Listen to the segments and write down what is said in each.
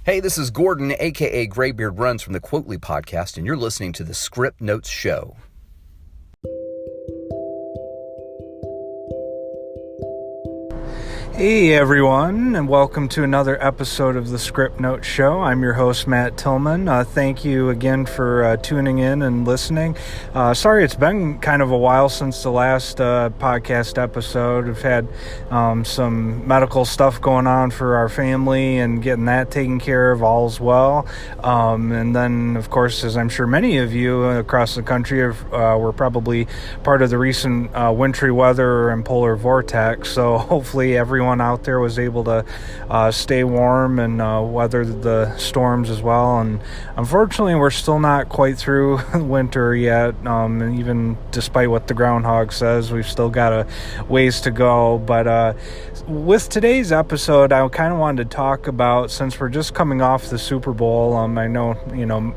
Hey, this is Gordon, aka Graybeard Runs from the Quotely podcast, and you're listening to the Script Notes Show. Hey everyone, and welcome to another episode of the Script Notes Show. I'm your host, Matt Tillman. Thank you again for tuning in and listening. Sorry, it's been kind of a while since the last podcast episode. We've had some medical stuff going on for our family and getting that taken care of, all's well. And then, of course, as I'm sure many of you across the country were probably part of the recent wintry weather and polar vortex, so hopefully everyone out there was able to stay warm and weather the storms as well. And unfortunately, we're still not quite through winter yet. And even despite what the groundhog says, we've still got a ways to go. But with today's episode, I kind of wanted to talk about, since we're just coming off the Super Bowl, I know,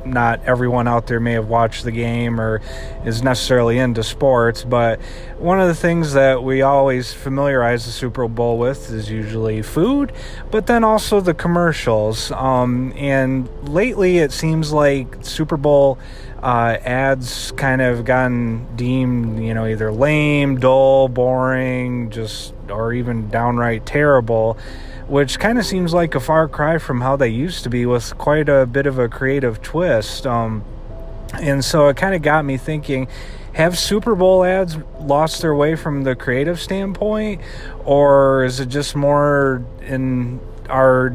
not everyone out there may have watched the game or is necessarily into sports, but one of the things that we always familiarize the Super Bowl with is usually food, but then also the commercials. And lately it seems like Super Bowl ads kind of gotten deemed, either lame, dull, boring, or even downright terrible, which kind of seems like a far cry from how they used to be, with quite a bit of a creative twist. And so it kind of got me thinking, have Super Bowl ads lost their way from the creative standpoint, or is it just more in our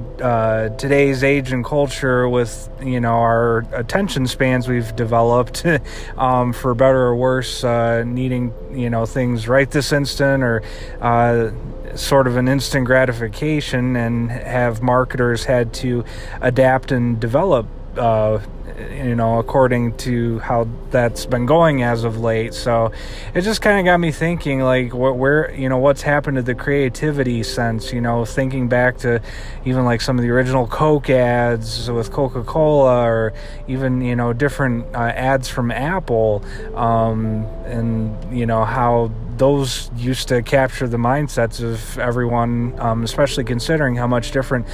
today's age and culture with, our attention spans we've developed, for better or worse, needing, things right this instant, or sort of an instant gratification, and have marketers had to adapt and develop according to how that's been going as of late. So it just kind of got me thinking, like, what's happened to the creativity sense, thinking back to even like some of the original Coke ads with Coca-Cola, or even, different ads from Apple, and, how those used to capture the mindsets of everyone, especially considering how much different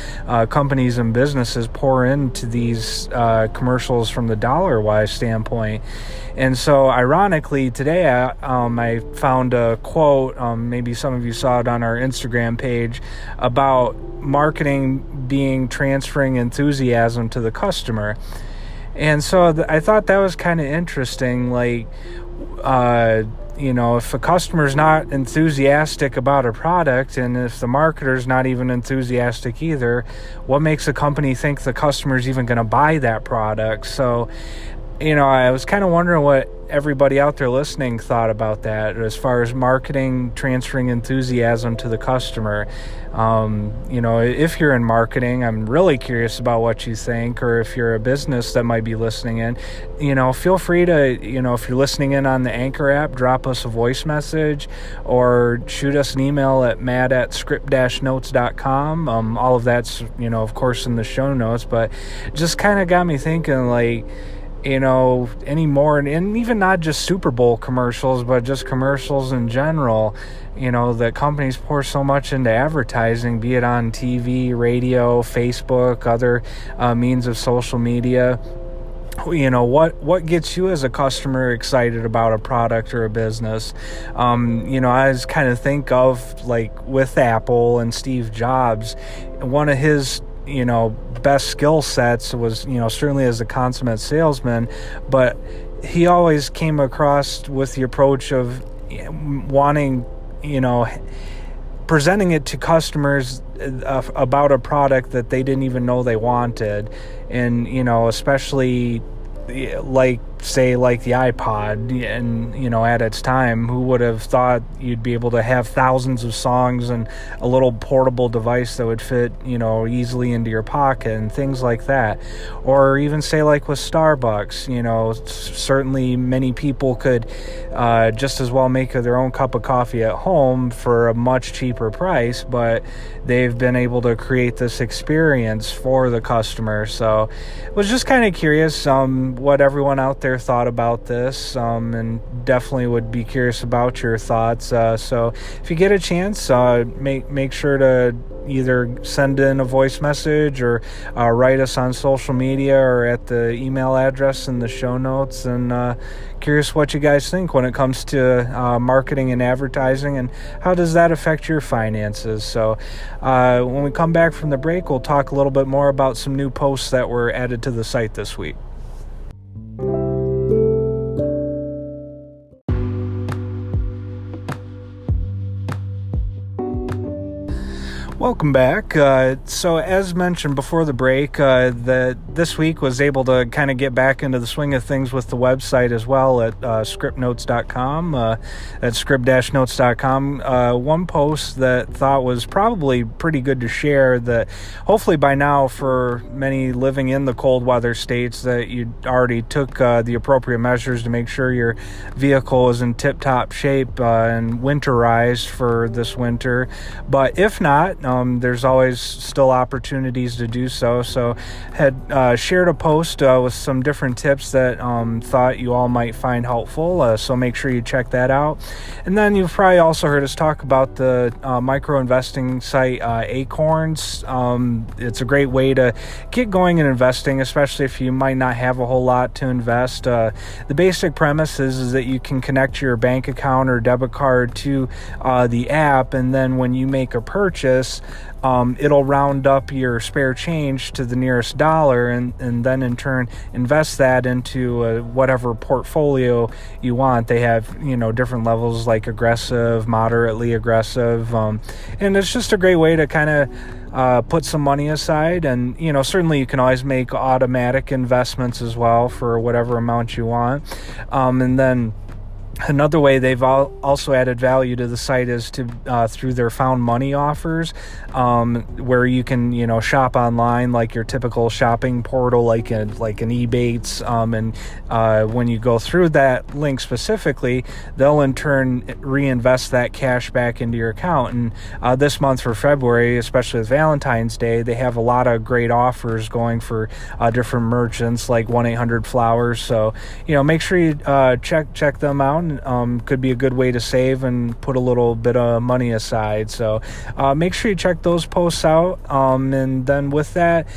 companies and businesses pour into these commercials from the dollar-wise standpoint. And so, ironically, today I found a quote, maybe some of you saw it on our Instagram page, about marketing transferring enthusiasm to the customer. And so I thought that was kind of interesting, like, if a customer's not enthusiastic about a product, and if the marketer's not even enthusiastic either, what makes a company think the customer's even going to buy that product? So, I was kind of wondering what everybody out there listening thought about that, as far as marketing transferring enthusiasm to the customer. If you're in marketing, I'm really curious about what you think, or if you're a business that might be listening in, feel free to, if you're listening in on the Anchor app, drop us a voice message, or shoot us an email at matt@script-notes.com. All of that's, of course, in the show notes, but just kind of got me thinking, like, anymore, and even not just Super Bowl commercials, but just commercials in general, that companies pour so much into advertising, be it on TV, radio, Facebook, other means of social media. What gets you as a customer excited about a product or a business? I just kind of think of, like, with Apple and Steve Jobs, one of his best skill sets was, certainly as a consummate salesman, but he always came across with the approach of wanting, presenting it to customers about a product that they didn't even know they wanted. And, especially like the iPod, and at its time, who would have thought you'd be able to have thousands of songs and a little portable device that would fit easily into your pocket, and things like that. Or even say, like, with Starbucks, certainly many people could just as well make their own cup of coffee at home for a much cheaper price, but they've been able to create this experience for the customer. So I was just kind of curious what everyone out there their thought about this, and definitely would be curious about your thoughts. So if you get a chance, make sure to either send in a voice message or write us on social media or at the email address in the show notes. And curious what you guys think when it comes to marketing and advertising, and how does that affect your finances. So when we come back from the break, we'll talk a little bit more about some new posts that were added to the site this week. Welcome back. So as mentioned before the break, this week was able to kind of get back into the swing of things with the website as well at scriptnotes.com, at script-notes.com. One post that thought was probably pretty good to share, that hopefully by now for many living in the cold weather states that you already took the appropriate measures to make sure your vehicle is in tip-top shape and winterized for this winter. But if not, there's always still opportunities to do so. So had shared a post with some different tips that thought you all might find helpful. So make sure you check that out. And then you've probably also heard us talk about the micro investing site Acorns. It's a great way to get going in investing, especially if you might not have a whole lot to invest. The basic premise is that you can connect your bank account or debit card to the app, and then when you make a purchase, it'll round up your spare change to the nearest dollar, and then in turn invest that into whatever portfolio you want. They have, different levels like aggressive, moderately aggressive, and it's just a great way to kind of put some money aside. And, certainly you can always make automatic investments as well for whatever amount you want. And then another way they've also added value to the site is to through their found money offers, where you can shop online like your typical shopping portal, like an Ebates, and when you go through that link specifically, they'll in turn reinvest that cash back into your account. And this month for February, especially with Valentine's Day, they have a lot of great offers going for different merchants like 1-800-Flowers. So make sure you check them out. Could be a good way to save and put a little bit of money aside. So make sure you check those posts out. And then with that,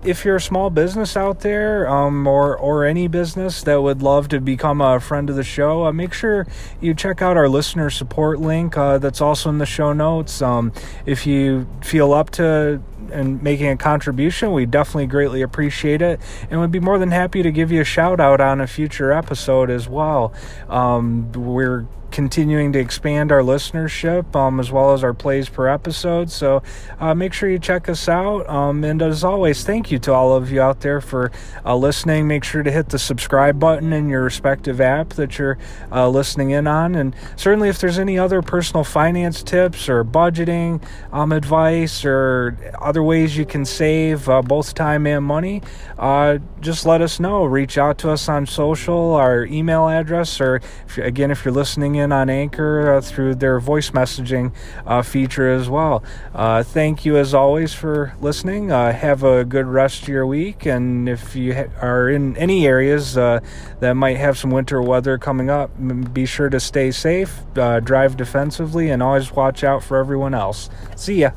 if you're a small business out there, or any business that would love to become a friend of the show, make sure you check out our listener support link that's also in the show notes. If you feel up to and making a contribution, we definitely greatly appreciate it, and would be more than happy to give you a shout out on a future episode as well. We're continuing to expand our listenership, as well as our plays per episode. So make sure you check us out. And as always, thank you to all of you out there for listening. Make sure to hit the subscribe button in your respective app that you're listening in on. And certainly if there's any other personal finance tips or budgeting advice or other ways you can save both time and money, just let us know. Reach out to us on social, our email address, or if you're listening in on Anchor through their voice messaging feature as well. Thank you as always for listening. Have a good rest of your week, and if you are in any areas that might have some winter weather coming up, be sure to stay safe, drive defensively, and always watch out for everyone else. See ya.